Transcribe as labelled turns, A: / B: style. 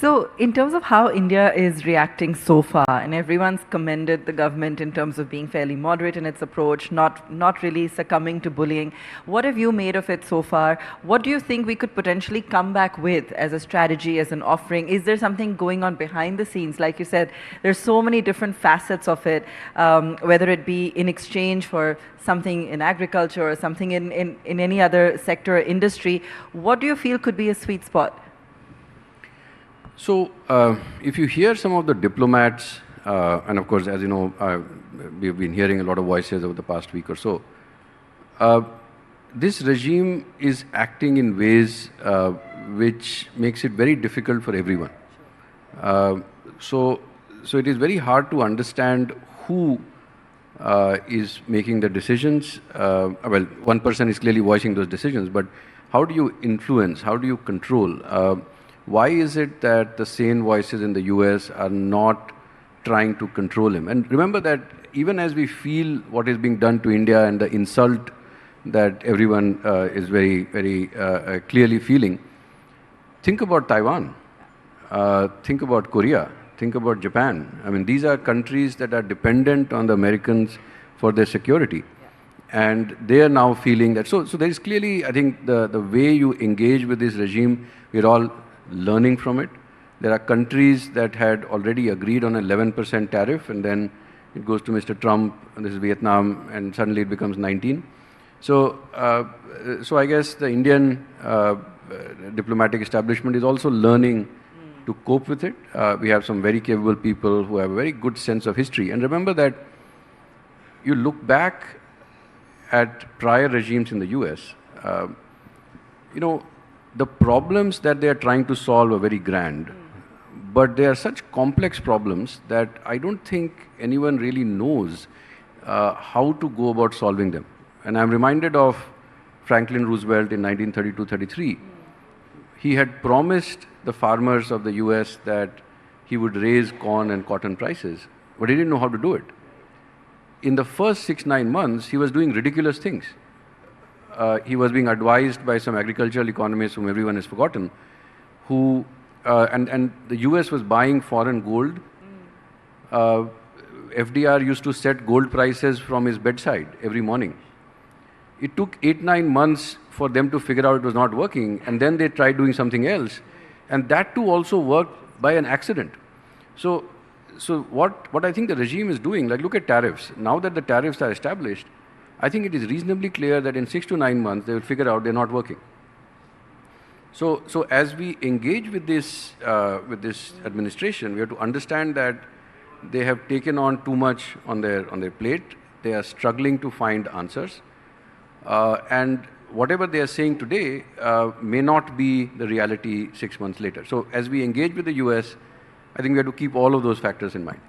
A: So, in terms of how India is reacting so far, and everyone's commended the government in terms of being fairly moderate in its approach, not really succumbing to bullying. What have you made of it so far? What do you think we could potentially come back with as a strategy, as an offering? Is there something going on behind the scenes? Like you said, there's so many different facets of it, whether it be in exchange for something in agriculture or something in any other sector or industry. What do you feel could be a sweet spot?
B: So, if you hear some of the diplomats, and of course, as you know, we've been hearing a lot of voices over the past week or so, this regime is acting in ways which makes it very difficult for everyone. So it is very hard to understand who is making the decisions. Well, one person is clearly voicing those decisions, but how do you influence? How do you control? Why is it that the sane voices in the US are not trying to control him? And remember that even as we feel what is being done to India and the insult that everyone is very, very clearly feeling, think about Taiwan, think about Korea, think about Japan. I mean, these are countries that are dependent on the Americans for their security. And they are now feeling that. So there is clearly, I think, the way you engage with this regime, we're all learning from it. There are countries that had already agreed on an 11% tariff, and then it goes to Mr. Trump, and this is Vietnam, and suddenly it becomes 19. So I guess the Indian diplomatic establishment is also learning to cope with it. We have some very capable people who have a very good sense of history. And remember that you look back at prior regimes in the US, the problems that they are trying to solve are very grand, but they are such complex problems that I don't think anyone really knows how to go about solving them. And I'm reminded of Franklin Roosevelt in 1932-33. He had promised the farmers of the US that he would raise corn and cotton prices, but he didn't know how to do it. In the first 6-9 months, he was doing ridiculous things. He was being advised by some agricultural economists whom everyone has forgotten, who, and the US was buying foreign gold. FDR used to set gold prices from his bedside every morning. It took 8-9 months for them to figure out it was not working, and then they tried doing something else. And that too also worked by an accident. So what I think the regime is doing, like look at tariffs. Now that the tariffs are established, I think it is reasonably clear that in 6 to 9 months, they will figure out they're not working. So as we engage with this administration, we have to understand that they have taken on too much on their plate. They are struggling to find answers. And whatever they are saying today may not be the reality 6 months later. So as we engage with the US, I think we have to keep all of those factors in mind.